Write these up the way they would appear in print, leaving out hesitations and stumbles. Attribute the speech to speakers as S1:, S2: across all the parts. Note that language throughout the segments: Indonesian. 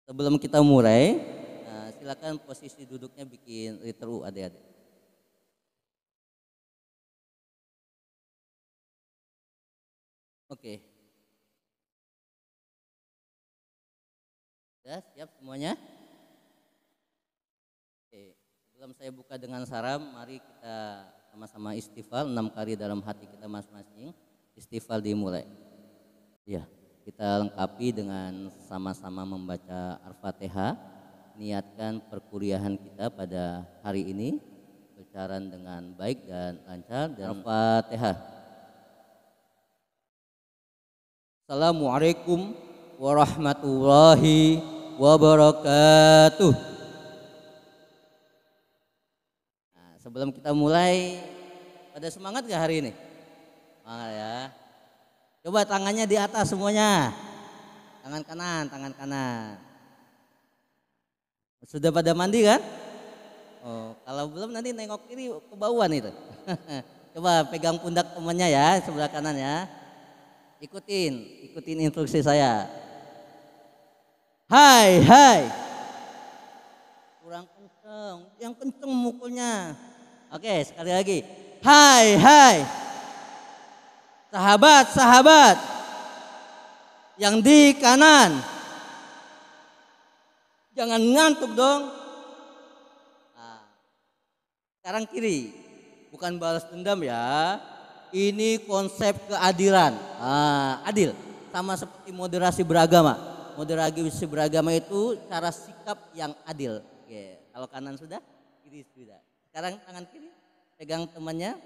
S1: Sebelum kita mulai, silakan posisi duduknya bikin letter U adik-adik. Oke. Sudah siap semuanya? Oke. Sebelum saya buka dengan salam, mari kita sama-sama istighfar 6 kali dalam hati kita masing-masing. Istighfar dimulai. Ya, kita lengkapi dengan sama-sama membaca Al-Fatihah. Niatkan perkuliahan kita pada hari ini berjalan dengan baik dan lancar. Dan Al-Fatihah. Assalamualaikum warahmatullahi wabarakatuh. Nah, sebelum kita mulai, pada semangat gak hari ini? Semangat ya. Coba tangannya di atas semuanya. Tangan kanan, tangan kanan. Sudah pada mandi kan? Oh, kalau belum nanti nengok kiri kebauan itu. Coba pegang pundak temannya ya, sebelah kanan ya. Ikutin instruksi saya. Hai, hai. Kurang kenceng, yang kenceng mukulnya. Oke, sekali lagi. Hai, hai. Sahabat, sahabat. Yang di kanan. Jangan ngantuk dong. Nah, sekarang kiri. Bukan balas dendam ya. Ini konsep keadilan. Adil. Sama seperti moderasi beragama. Moderasi beragama itu cara sikap yang adil. Oke. Kalau kanan sudah, kiri sudah. Sekarang tangan kiri pegang temannya.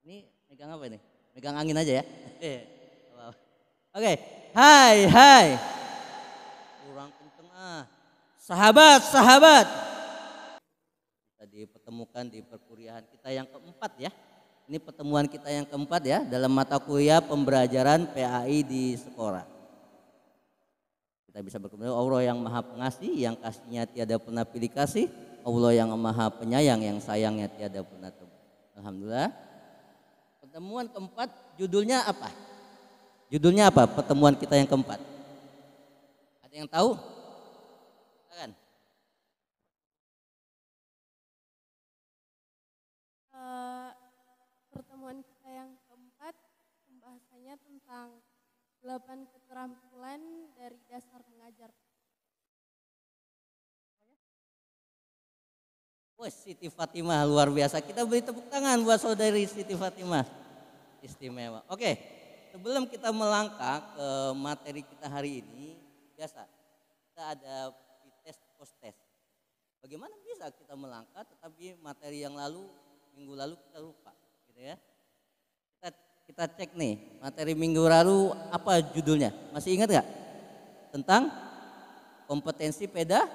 S1: Ini pegang apa ini? Pegang angin aja ya. Oke. Hai, hai. Kurang kenceng Sahabat, sahabat. Kita dipertemukan di perkuliahan kita yang keempat ya. Ini pertemuan kita yang keempat ya dalam mata kuliah pembelajaran PAI di sekolah. Kita bisa berkumpul Allah yang Maha Pengasih, yang kasihnya tiada pernah pilih kasih. Allah yang Maha Penyayang, yang sayangnya tiada pernah tebus. Alhamdulillah. Pertemuan keempat judulnya apa? Judulnya apa? Pertemuan kita yang keempat. Ada yang tahu? Silakan.
S2: Pertemuan kita yang keempat pembahasannya tentang 8 keterampilan dari dasar mengajar.
S1: Wah, Siti Fatimah luar biasa. Kita beri tepuk tangan buat saudari Siti Fatimah. Istimewa. Oke, sebelum kita melangkah ke materi kita hari ini, biasa kita ada tes post test. Bagaimana bisa kita melangkah tetapi materi yang lalu minggu lalu kita lupa, gitu ya. Kita cek nih, materi minggu lalu apa judulnya? Masih ingat gak? Tentang kompetensi peda.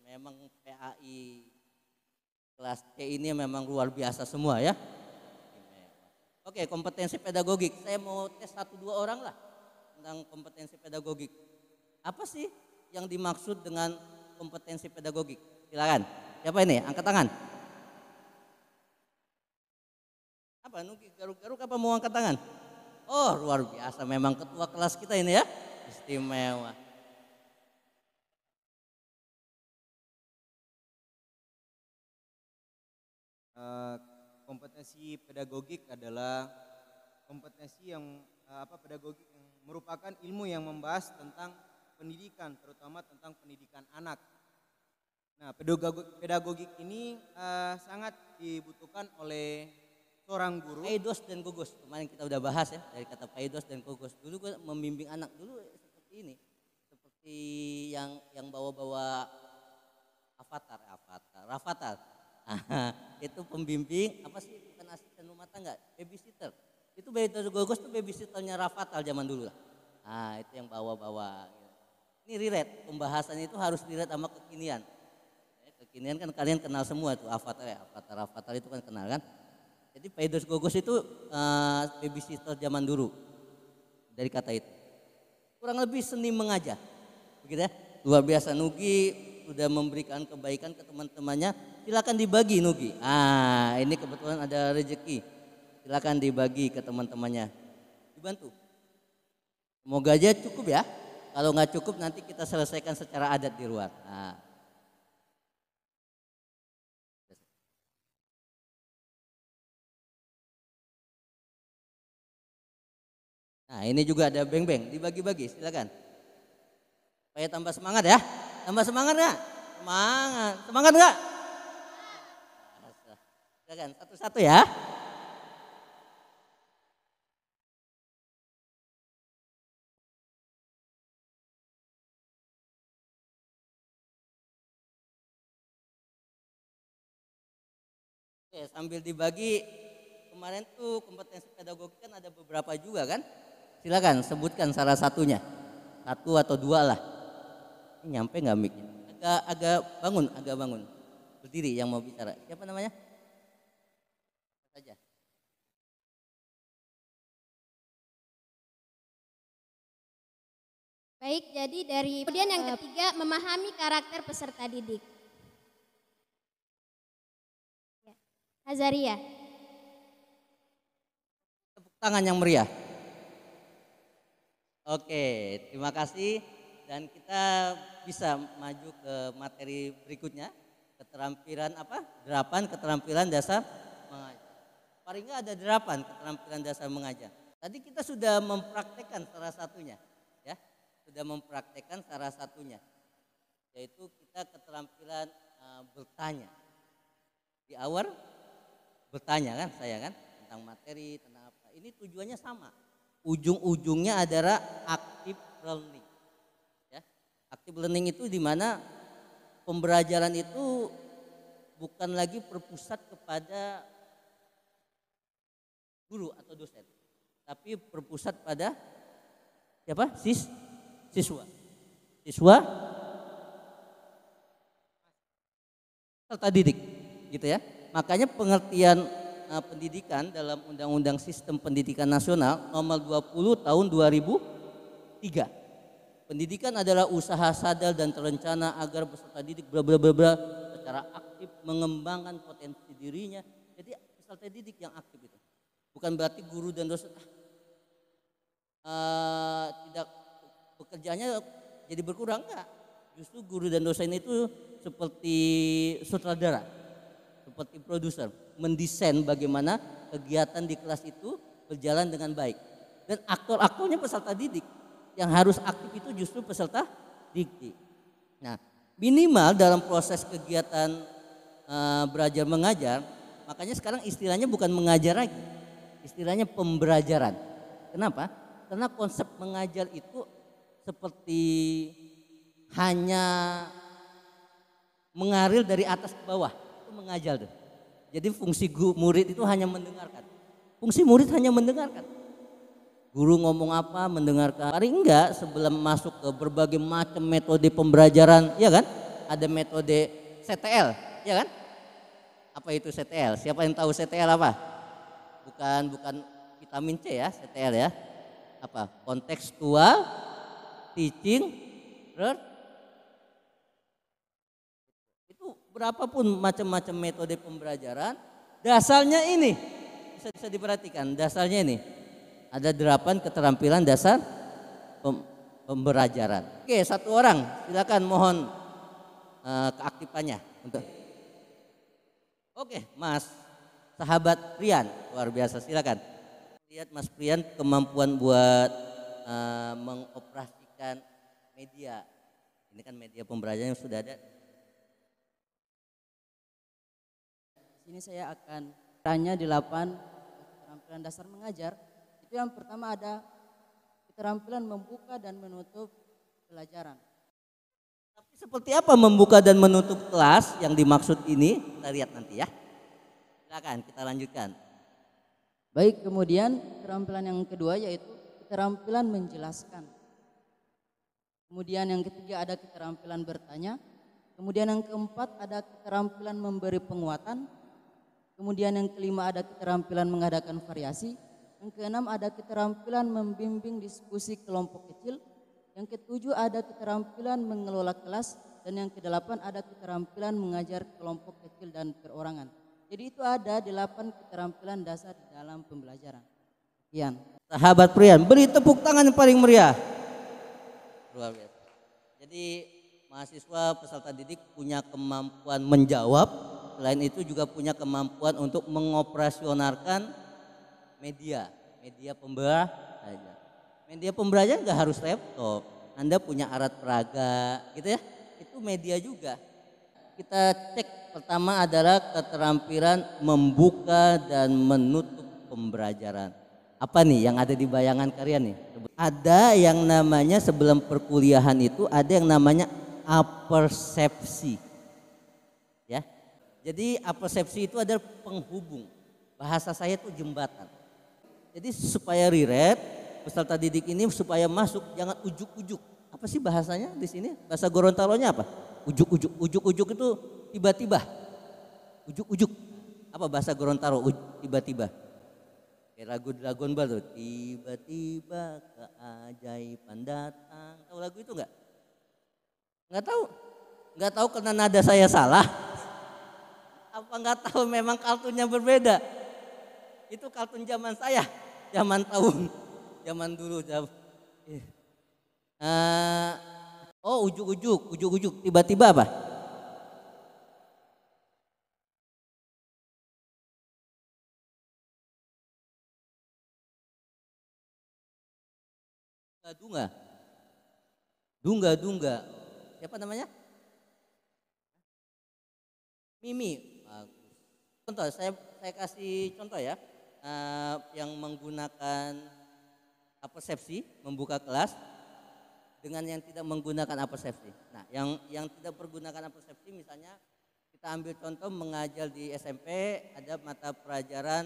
S1: Memang PAI kelas C ini memang luar biasa semua ya. Oke, kompetensi pedagogik. Saya mau tes 1-2 orang lah tentang kompetensi pedagogik. Apa sih yang dimaksud dengan kompetensi pedagogik? Silakan. Siapa ini? Angkat tangan. Apa? Nugi garuk-garuk apa mau angkat tangan? Oh, luar biasa. Memang ketua kelas kita ini ya. Istimewa.
S3: Kompetensi pedagogik adalah kompetensi yang pedagogik yang merupakan ilmu yang membahas tentang pendidikan, terutama tentang pendidikan anak. Nah, pedagogik ini sangat dibutuhkan oleh seorang guru.
S1: Paidos dan gugus, kemarin kita udah bahas ya, dari kata paidos dan gugus. Dulu gue membimbing anak dulu seperti ini, seperti yang bawa-bawa Rafathar. Itu pembimbing apa sih, bukan asisten rumah tangga, babysitter. Itu Paidos tuh babysitternya Rafathar zaman dulu lah. Nah, itu yang bawa-bawa. Ini relate, pembahasannya itu harus relate sama kekinian. Kekinian kan kalian kenal semua tuh Rafathar itu kan kenal kan. Jadi Paidos itu babysitter zaman dulu. Dari kata itu. Kurang lebih seni mengajar. Begitu ya. Luar biasa. Nugi sudah memberikan kebaikan ke teman-temannya, silakan dibagi Nugi. Ini kebetulan ada rezeki, silakan dibagi ke teman-temannya, dibantu. Semoga aja cukup ya. Kalau nggak cukup nanti kita selesaikan secara adat di luar. Nah ini juga ada beng-beng, dibagi-bagi silakan. Supaya tambah semangat ya. Tambah semangat nggak? Semangat. Semangat nggak? Silakan satu-satu ya. Oke, sambil dibagi, kemarin tuh kompetensi pedagogi kan ada beberapa juga kan? Silakan sebutkan salah satunya, satu atau dua lah. Ini nyampe nggak mic? Agak bangun, berdiri yang mau bicara. Siapa namanya? Saja.
S4: Baik, jadi dari kemudian yang ketiga memahami karakter peserta didik. Azaria.
S1: Tepuk tangan yang meriah. Oke, terima kasih dan kita bisa maju ke materi berikutnya. Keterampilan apa? 8 keterampilan dasar mengajar. Paling nggak ada 8 keterampilan dasar mengajar. Tadi kita sudah mempraktekkan salah satunya, ya. Sudah mempraktekkan salah satunya, yaitu kita keterampilan bertanya. Di awal bertanya kan saya kan tentang materi, tentang apa. Ini tujuannya sama. Ujung-ujungnya adalah active learning. Ya. Active learning itu di mana pembelajaran itu bukan lagi berpusat kepada guru atau dosen, tapi berpusat pada siapa? Siswa. Peserta didik, gitu ya. Makanya pengertian pendidikan dalam Undang-Undang Sistem Pendidikan Nasional nomor 20 tahun 2003. Pendidikan adalah usaha sadar dan terencana agar peserta didik secara aktif mengembangkan potensi dirinya. Jadi peserta didik yang aktif itu. Bukan berarti guru dan dosen tidak bekerjanya jadi berkurang, enggak. Justru guru dan dosen itu seperti sutradara, seperti produser, mendesain bagaimana kegiatan di kelas itu berjalan dengan baik. Dan aktor-aktornya peserta didik, yang harus aktif itu justru peserta didik. Nah, minimal dalam proses kegiatan belajar mengajar, makanya sekarang istilahnya bukan mengajar lagi, istilahnya pembelajaran. Kenapa? Karena konsep mengajar itu seperti hanya mengalir dari atas ke bawah, itu mengajar tuh. Jadi fungsi murid itu hanya mendengarkan. Fungsi murid hanya mendengarkan. Guru ngomong apa, mendengarkan. Paling enggak sebelum masuk ke berbagai macam metode pembelajaran, ya kan? Ada metode CTL, ya kan? Apa itu CTL? Siapa yang tahu CTL apa? Bukan vitamin C ya, CTL ya. Apa? Kontekstual teaching learn. Berapapun macam-macam metode pembelajaran, dasarnya ini bisa diperhatikan. Dasarnya ini ada 8 keterampilan dasar pembelajaran. Oke, satu orang, silakan mohon keaktifannya untuk. Oke, Mas sahabat Prian, luar biasa, silakan. Lihat Mas Prian kemampuan buat mengoperasikan media. Ini kan media pembelajaran yang sudah ada.
S5: Ini saya akan tanya 8 keterampilan dasar mengajar. Itu yang pertama ada keterampilan membuka dan menutup pelajaran.
S1: Tapi seperti apa membuka dan menutup kelas yang dimaksud ini? Kita lihat nanti ya. Silakan kita lanjutkan.
S5: Baik, kemudian keterampilan yang kedua yaitu keterampilan menjelaskan. Kemudian yang ketiga ada keterampilan bertanya. Kemudian yang keempat ada keterampilan memberi penguatan. Kemudian yang kelima ada keterampilan mengadakan variasi. Yang keenam ada keterampilan membimbing diskusi kelompok kecil. Yang ketujuh ada keterampilan mengelola kelas. Dan yang kedelapan ada keterampilan mengajar kelompok kecil dan perorangan. Jadi itu ada 8 keterampilan dasar di dalam pembelajaran. Sekian.
S1: Sahabat Prian, beri tepuk tangan yang paling meriah. luar biasa. Jadi mahasiswa peserta didik punya kemampuan menjawab, selain itu juga punya kemampuan untuk mengoperasionalkan media pembelajaran. Media pembelajaran nggak harus laptop, Anda punya alat peraga, gitu ya, itu media juga. Kita cek pertama adalah keterampilan membuka dan menutup pembelajaran. Apa nih yang ada di bayangan kalian nih? Ada yang namanya sebelum perkuliahan itu ada yang namanya apersepsi. Ya. Jadi apersepsi itu adalah penghubung. Bahasa saya itu jembatan. Jadi supaya relate peserta didik ini supaya masuk jangan ujuk-ujuk. Apa sih bahasanya di sini? Bahasa Gorontalonya apa? Ujuk-ujuk. Ujuk-ujuk itu tiba-tiba. Ujuk-ujuk. Apa bahasa Gorontalo tiba-tiba? Kayak lagu Dragon Ball tuh, tiba-tiba keajaiban datang. Tahu lagu itu enggak? Enggak tahu. Enggak tahu karena nada saya salah. Apa enggak tahu memang kartunnya berbeda? Itu kartun zaman saya, zaman dulu. Oh ujuk-ujuk, tiba-tiba apa? Dunga. Siapa namanya? Mimi. Bagus. Contoh, saya kasih contoh ya, yang menggunakan apersepsi, membuka kelas dengan yang tidak menggunakan apersepsi. Nah, yang tidak menggunakan apersepsi, misalnya kita ambil contoh mengajar di SMP ada mata pelajaran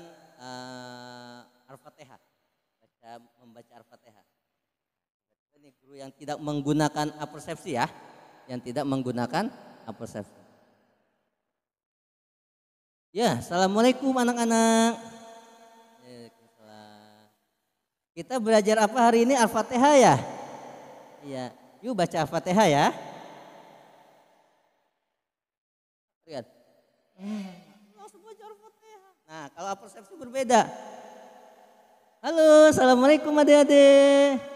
S1: Al-Fatihah, membaca Al-Fatihah. Ini guru yang tidak menggunakan apersepsi ya, yang tidak menggunakan apersepsi. Ya, assalamualaikum anak-anak. Kita belajar apa hari ini? Al-Fatihah ya? Iya, yuk baca Al-Fatihah ya. Lihat. Langsung baca Al-Fatihah. Nah, kalau apersepsi berbeda. Halo, assalamualaikum adik-adik.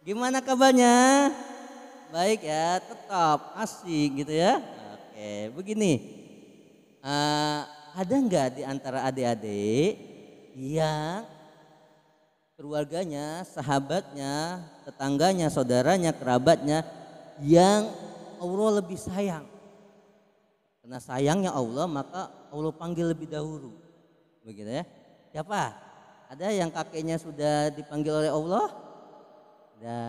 S1: Gimana kabarnya? Baik ya, tetap asik gitu ya. Oke, begini. Ada nggak di antara adik-adik yang keluarganya, sahabatnya, tetangganya, saudaranya, kerabatnya yang Allah lebih sayang? Karena sayangnya Allah maka Allah panggil lebih dahulu. Begitu ya. Siapa? Ada yang kakeknya sudah dipanggil oleh Allah? Ada.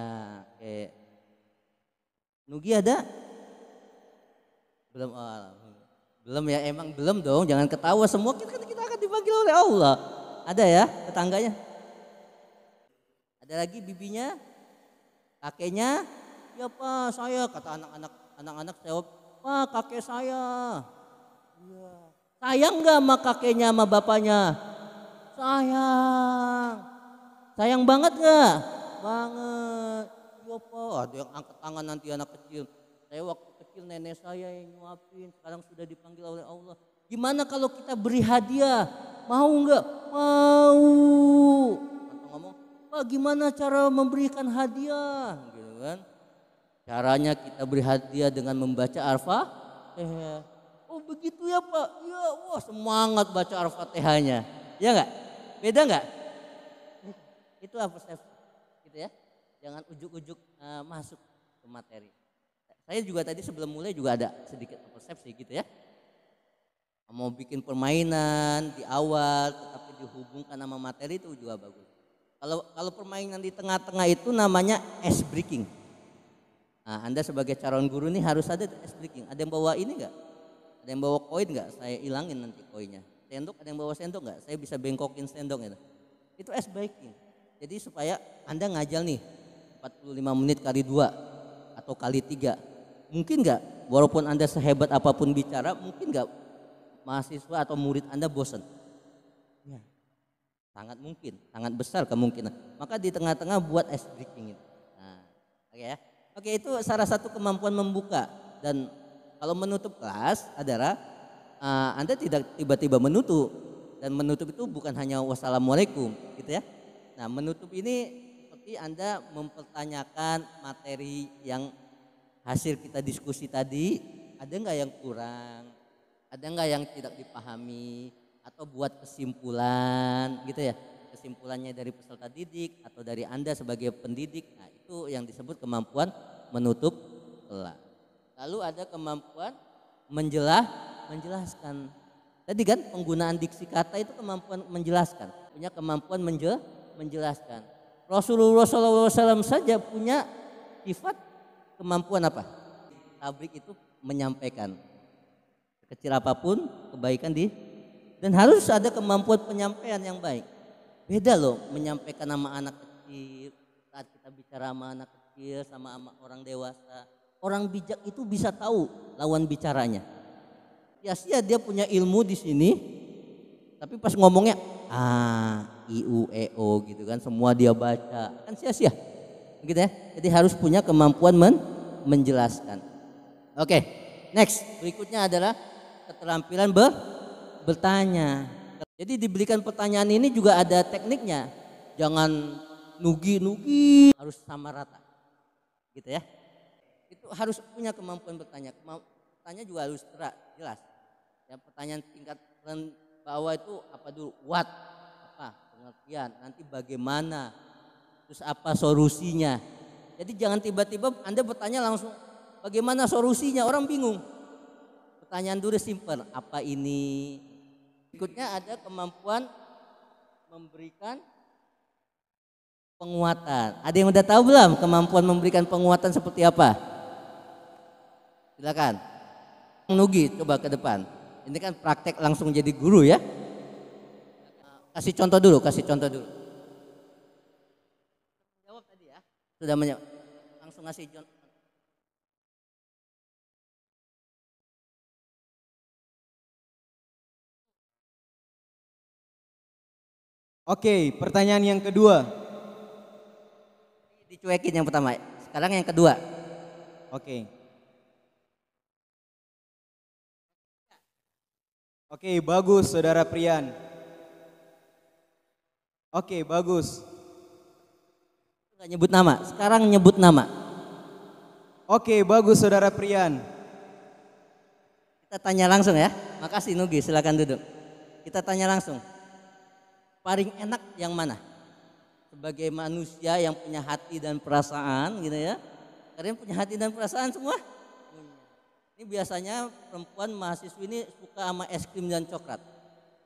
S1: Oke. Nugi ada? Belum. Belum ya, emang belum dong. Jangan ketawa, semua kita akan dipanggil oleh Allah. Ada ya tetangganya? Ada lagi bibinya, kakeknya, ya Pak saya, kata anak-anak jawab, Pak kakek saya. Iya. Sayang nggak sama kakeknya sama bapaknya? Sayang. Sayang banget nggak? Banget. Ya Pak, ada yang angkat tangan nanti anak kecil. Saya waktu kecil nenek saya yang nyuapin, sekarang sudah dipanggil oleh Allah. Gimana kalau kita beri hadiah? Mau nggak? Mau. Ngomong, Pak gimana cara memberikan hadiah? Gitu kan? Caranya kita beri hadiah dengan membaca Al-Fatihah. Oh begitu ya Pak? Ya, wah semangat baca Al-Fatihahnya. Ya nggak? Beda nggak? Itu apa Stef? Gitu ya? Jangan ujuk-ujuk masuk ke materi. Saya juga tadi sebelum mulai juga ada sedikit persepsi gitu ya. Mau bikin permainan di awal tetapi dihubungkan sama materi itu juga bagus. Kalau permainan di tengah-tengah itu namanya ice breaking. Nah, Anda sebagai calon guru nih harus ada ice breaking. Ada yang bawa ini enggak? Ada yang bawa koin enggak? Saya ilangin nanti koinnya. Sendok, ada yang bawa sendok enggak? Saya bisa bengkokin sendok itu. Itu ice breaking. Jadi supaya Anda ngajar nih 45 menit kali 2 atau kali 3. Mungkin enggak? Walaupun Anda sehebat apapun bicara, mungkin enggak mahasiswa atau murid Anda bosan? Ya. Sangat mungkin, sangat besar kemungkinan. Maka di tengah-tengah buat ice breaking itu. Nah, oke ya. Oke, itu salah satu kemampuan membuka. Dan kalau menutup kelas adalah Anda tidak tiba-tiba menutup. Dan menutup itu bukan hanya wassalamualaikum gitu ya. Nah, menutup ini nanti Anda mempertanyakan materi yang hasil kita diskusi tadi, ada nggak yang kurang, ada nggak yang tidak dipahami, atau buat kesimpulan gitu ya, kesimpulannya dari peserta didik atau dari Anda sebagai pendidik. Nah itu yang disebut kemampuan menutup kelas. Lalu ada kemampuan menjelaskan. Tadi kan penggunaan diksi kata itu kemampuan menjelaskan, punya kemampuan menjelaskan. Rasulullah SAW saja punya sifat kemampuan apa? Tablik itu menyampaikan. Kecil apapun kebaikan dan harus ada kemampuan penyampaian yang baik. Beda loh menyampaikan sama anak kecil, saat kita bicara sama anak kecil sama orang dewasa. Orang bijak itu bisa tahu lawan bicaranya. Sia-sia dia punya ilmu di sini, tapi pas ngomongnya i u e o gitu kan, semua dia baca, kan sia-sia, gitu ya. Jadi harus punya kemampuan menjelaskan. Oke, next berikutnya adalah keterampilan bertanya. Jadi diberikan pertanyaan ini juga ada tekniknya, jangan nugi, harus sama rata, gitu ya. Itu harus punya kemampuan bertanya. Pertanyaan juga harus jelas. Ya, pertanyaan tingkat bawah itu apa dulu? What? Apa? Pengertian. Nanti bagaimana? Terus apa solusinya? Jadi jangan tiba-tiba Anda bertanya langsung bagaimana solusinya? Orang bingung. Pertanyaan dulu simple. Apa ini? Berikutnya ada kemampuan memberikan penguatan. Ada yang udah tahu belum kemampuan memberikan penguatan seperti apa? Silakan. Nugi coba ke depan. Ini kan praktek langsung jadi guru ya. Kasih contoh dulu. Jawab tadi ya. Sudah menjawab. Langsung ngasih contoh.
S3: Oke, pertanyaan yang kedua.
S1: Dicuekin yang pertama. Sekarang yang kedua.
S3: Oke. Oke, bagus Saudara Prian. Oke, bagus.
S1: Enggak nyebut nama, sekarang nyebut nama.
S3: Oke, bagus Saudara Prian.
S1: Kita tanya langsung ya. Makasih Nugi, silakan duduk. Kita tanya langsung. Paling enak yang mana? Sebagai manusia yang punya hati dan perasaan gitu ya. Kalian punya hati dan perasaan semua? Ini biasanya perempuan mahasiswi ini suka sama es krim dan coklat.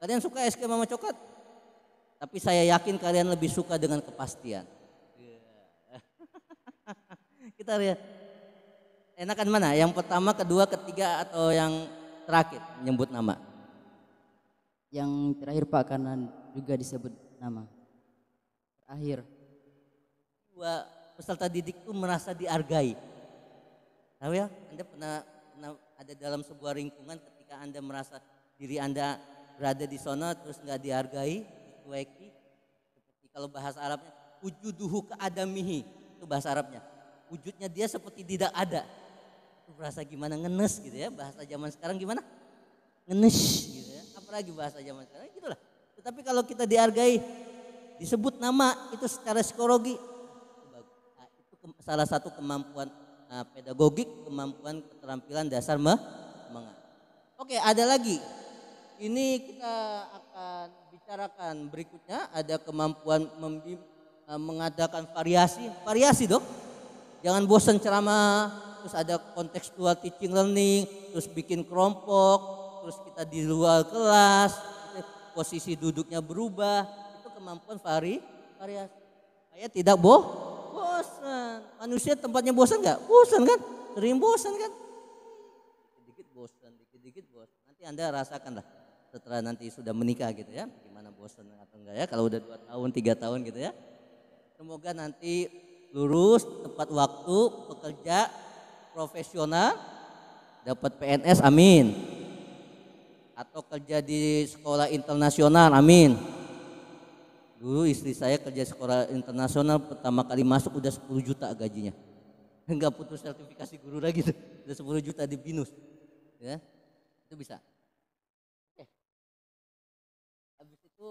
S1: Kalian suka es krim sama coklat? Tapi saya yakin kalian lebih suka dengan kepastian. Kita lihat. Enakan mana? Yang pertama, kedua, ketiga, atau yang terakhir menyebut nama?
S5: Yang terakhir Pak, karena juga disebut nama. Terakhir.
S1: Dua peserta didik itu merasa dihargai. Tahu ya? Anda pernah ada dalam sebuah lingkungan ketika Anda merasa diri Anda berada di sana terus nggak dihargai, dicueki. Seperti kalau bahasa Arabnya wujuduhu keadamihi, itu bahasa Arabnya. Wujudnya dia seperti tidak ada. Itu berasa gimana, ngenes gitu ya. Bahasa zaman sekarang gimana? Ngenes gitu ya. Apalagi bahasa zaman sekarang gitulah. Tetapi kalau kita dihargai, disebut nama itu secara psikologi, nah, itu salah satu kemampuan pedagogik, kemampuan keterampilan dasar mengajar. Oke, ada lagi. Ini kita akan bicarakan berikutnya, ada kemampuan mengadakan variasi dok. Jangan bosan ceramah, terus ada kontekstual teaching learning, terus bikin kelompok, terus kita di luar kelas, posisi duduknya berubah, itu kemampuan variasi. Saya tidak bosan. Manusia tempatnya bosan nggak? Bosan kan? Sering bosan kan? Dikit-dikit bosan. Nanti Anda rasakan lah setelah nanti sudah menikah gitu ya. Gimana bosan atau enggak ya? Kalau udah 2 tahun, 3 tahun gitu ya. Semoga nanti lulus tepat waktu, bekerja profesional, dapat PNS, amin. Atau kerja di sekolah internasional, amin. Dulu istri saya kerja sekolah internasional, pertama kali masuk udah 10 juta gajinya. Enggak putus sertifikasi guru lagi tuh. Udah 10 juta di BINUS. Ya. Itu bisa. Habis itu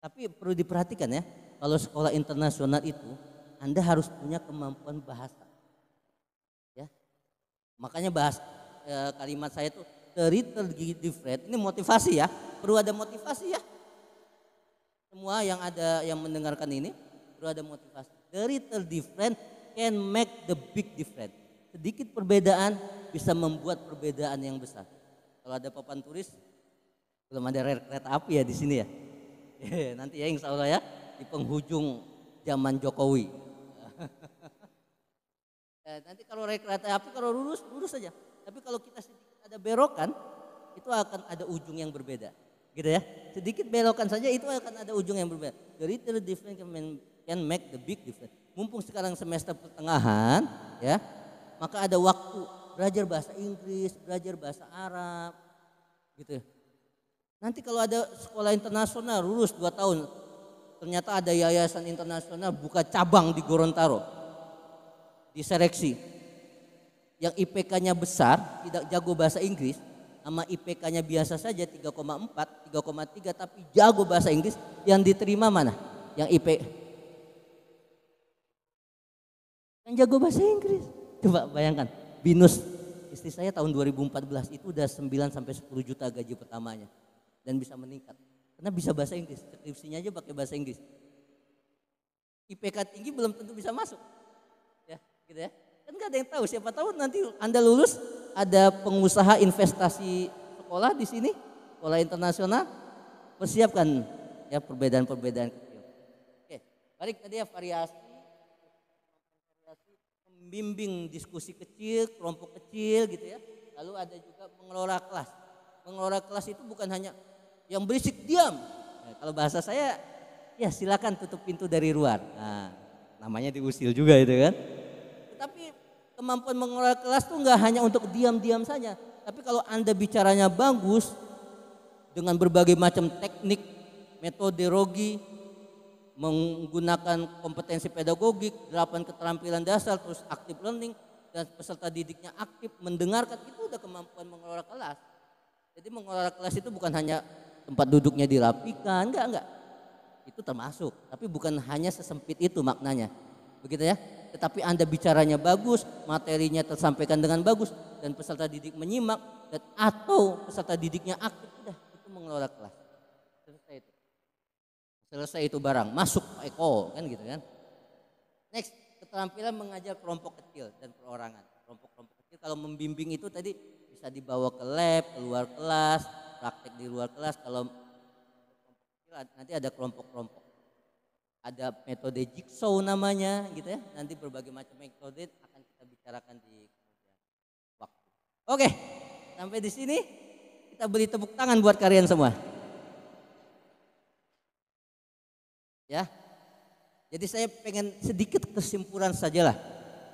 S1: tapi perlu diperhatikan ya. kalau sekolah internasional itu Anda harus punya kemampuan bahasa. Ya. Makanya kalimat saya itu the little different. Ini motivasi ya. Perlu ada motivasi ya. Semua yang mendengarkan ini perlu ada motivasi. The little different can make the big difference. Sedikit perbedaan bisa membuat perbedaan yang besar. Kalau ada papan tulis, belum ada rel kereta api ya di sini ya. Nanti ya insya Allah ya di penghujung zaman Jokowi. Nanti kalau rel kereta api kalau lurus saja. Tapi kalau kita sedikit ada belokan, itu akan ada ujung yang berbeda. Gitu ya. Sedikit belokan saja itu akan ada ujung yang berbeda. The little difference can make the big difference. Mumpung sekarang semester pertengahan ya, maka ada waktu belajar bahasa Inggris, belajar bahasa Arab gitu. Nanti kalau ada sekolah internasional lulus 2 tahun, ternyata ada yayasan internasional buka cabang di Gorontalo, diseleksi. Yang IPK-nya besar, tidak jago bahasa Inggris, sama IPK-nya biasa saja 3,4, 3,3 tapi jago bahasa Inggris, yang diterima mana? Yang yang jago bahasa Inggris. Coba bayangkan, BINUS istri saya tahun 2014 itu udah 9 sampai 10 juta gaji pertamanya dan bisa meningkat. Karena bisa bahasa Inggris, skripsinya aja pakai bahasa Inggris. IPK tinggi belum tentu bisa masuk. Ya, gitu ya. Kan enggak ada yang tahu, siapa tahu nanti Anda lulus ada pengusaha investasi sekolah di sini, sekolah internasional, persiapkan ya perbedaan-perbedaan kecil. Oke, balik tadi ya variasi membimbing diskusi kecil, kelompok kecil gitu ya. Lalu ada juga mengelola kelas. Mengelola kelas itu bukan hanya yang berisik diam. Nah, kalau bahasa saya ya silakan tutup pintu dari luar. Nah, namanya diusil juga itu kan. Tetapi kemampuan mengelola kelas itu enggak hanya untuk diam-diam saja. Tapi kalau Anda bicaranya bagus dengan berbagai macam teknik, metodologi, menggunakan kompetensi pedagogik, 8 keterampilan dasar, terus active learning, dan peserta didiknya aktif mendengarkan, itu udah kemampuan mengelola kelas. Jadi mengelola kelas itu bukan hanya tempat duduknya dirapikan, enggak. Itu termasuk, tapi bukan hanya sesempit itu maknanya. Begitu ya. Tetapi Anda bicaranya bagus, materinya tersampaikan dengan bagus, dan peserta didik menyimak, atau peserta didiknya aktif, udah itu mengelola kelas. Selesai itu barang, masuk Pak Eko kan gitu kan. Next, keterampilan mengajar kelompok kecil dan perorangan. Kelompok-kelompok kecil kalau membimbing itu tadi bisa dibawa ke lab, keluar kelas, praktek di luar kelas. Kalau kecil nanti ada kelompok-kelompok. Ada metode jigsaw namanya gitu ya. Nanti berbagai macam metode akan kita bicarakan di kemudian waktu. Oke, sampai di sini kita beri tepuk tangan buat kalian semua. Ya, jadi saya pengen sedikit kesimpulan sajalah.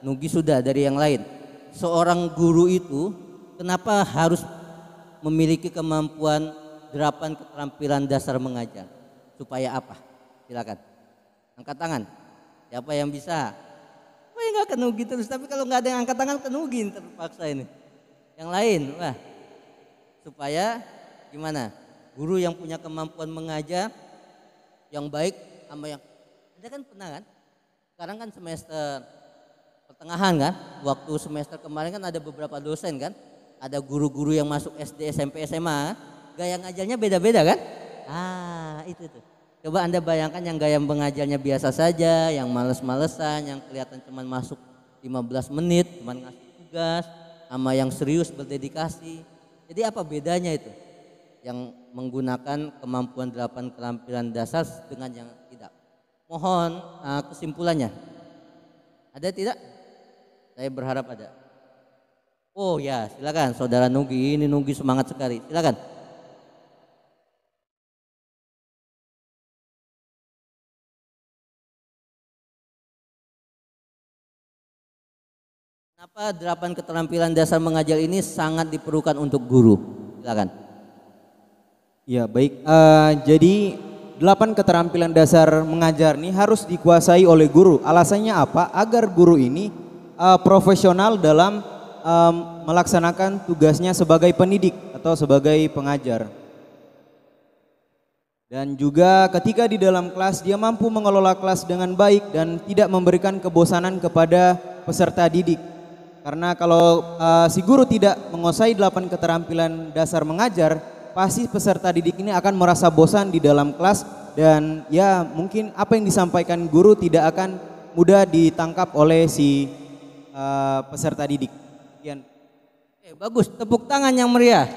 S1: Nugi sudah dari yang lain. Seorang guru itu kenapa harus memiliki kemampuan 8 keterampilan dasar mengajar? Supaya apa? Silakan. Angkat tangan. Siapa yang bisa? Oh ya nggak kenugi terus. Tapi kalau nggak ada yang angkat tangan kenugi terpaksa ini. Yang lain, wah. Supaya gimana? Guru yang punya kemampuan mengajar yang baik. Sama yang Anda kan pernah kan, sekarang kan semester pertengahan kan, waktu semester kemarin kan ada beberapa dosen kan, ada guru-guru yang masuk SD, SMP, SMA, gaya ngajarnya beda-beda kan? Itu tuh. Coba Anda bayangkan yang gaya mengajarnya biasa saja, yang males-malesan, yang kelihatan cuma masuk 15 menit, cuma ngasih tugas, sama yang serius berdedikasi. Jadi apa bedanya itu? Yang menggunakan kemampuan 8 keterampilan dasar dengan yang tidak. Mohon kesimpulannya. Ada tidak? Saya berharap ada. Oh ya, silakan Saudara Nugi. Ini Nugi semangat sekali. Silakan. Kenapa 8 keterampilan dasar mengajar ini sangat diperlukan untuk guru? Silakan.
S3: Ya baik, jadi 8 keterampilan dasar mengajar ini harus dikuasai oleh guru. Alasannya apa? Agar guru ini profesional dalam melaksanakan tugasnya sebagai pendidik atau sebagai pengajar. Dan juga ketika di dalam kelas dia mampu mengelola kelas dengan baik dan tidak memberikan kebosanan kepada peserta didik. Karena kalau si guru tidak menguasai 8 keterampilan dasar mengajar, pasti peserta didik ini akan merasa bosan di dalam kelas dan ya mungkin apa yang disampaikan guru tidak akan mudah ditangkap oleh si peserta didik. Sekian.
S1: Bagus, tepuk tangan yang meriah.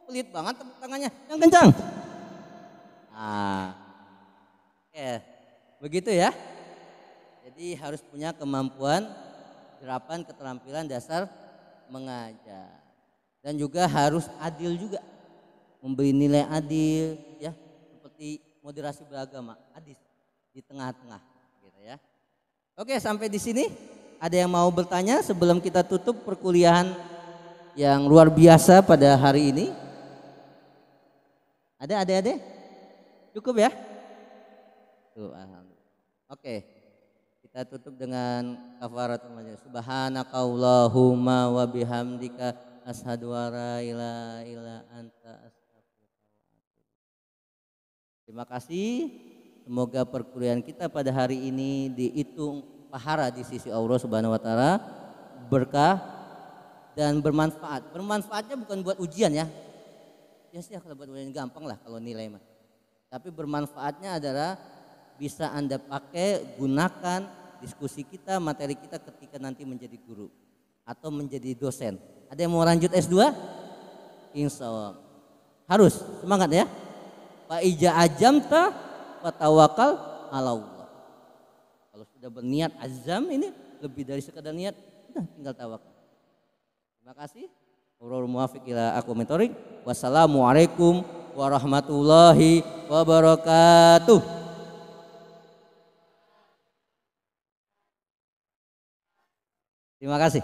S1: Pelit banget tepuk tangannya, yang kencang. Begitu ya. Jadi harus punya kemampuan 8 keterampilan dasar mengajar. Dan juga harus adil juga. Memberi nilai adil ya, seperti moderasi beragama, adil di tengah-tengah gitu ya. Oke, sampai di sini ada yang mau bertanya sebelum kita tutup perkuliahan yang luar biasa pada hari ini? Ada adik-adik? Cukup ya? Tuh, alhamdulillah. Oke. Kita tutup dengan kafaratul majlis. Subhanakallahumma wa bihamdika asyhadu an la ilaha illa anta astaghfiruka wa atubu ilaik. Terima kasih. Semoga perkuliahan kita pada hari ini dihitung pahala di sisi Allah Subhanahu wa taala, berkah dan bermanfaat. Bermanfaatnya bukan buat ujian ya. Ya sih kalau buat ujian gampang lah kalau nilai mah. Tapi bermanfaatnya adalah bisa Anda pakai, gunakan diskusi kita, materi kita ketika nanti menjadi guru atau menjadi dosen. Ada yang mau lanjut S2? Insya Allah. Harus, semangat ya. Fa ija ajamta wa tawakal ala Allah. Kalau sudah berniat azam ini lebih dari sekadar niat, udah tinggal tawakal. Terima kasih. Wassalamualaikum warahmatullahi wabarakatuh. Terima kasih.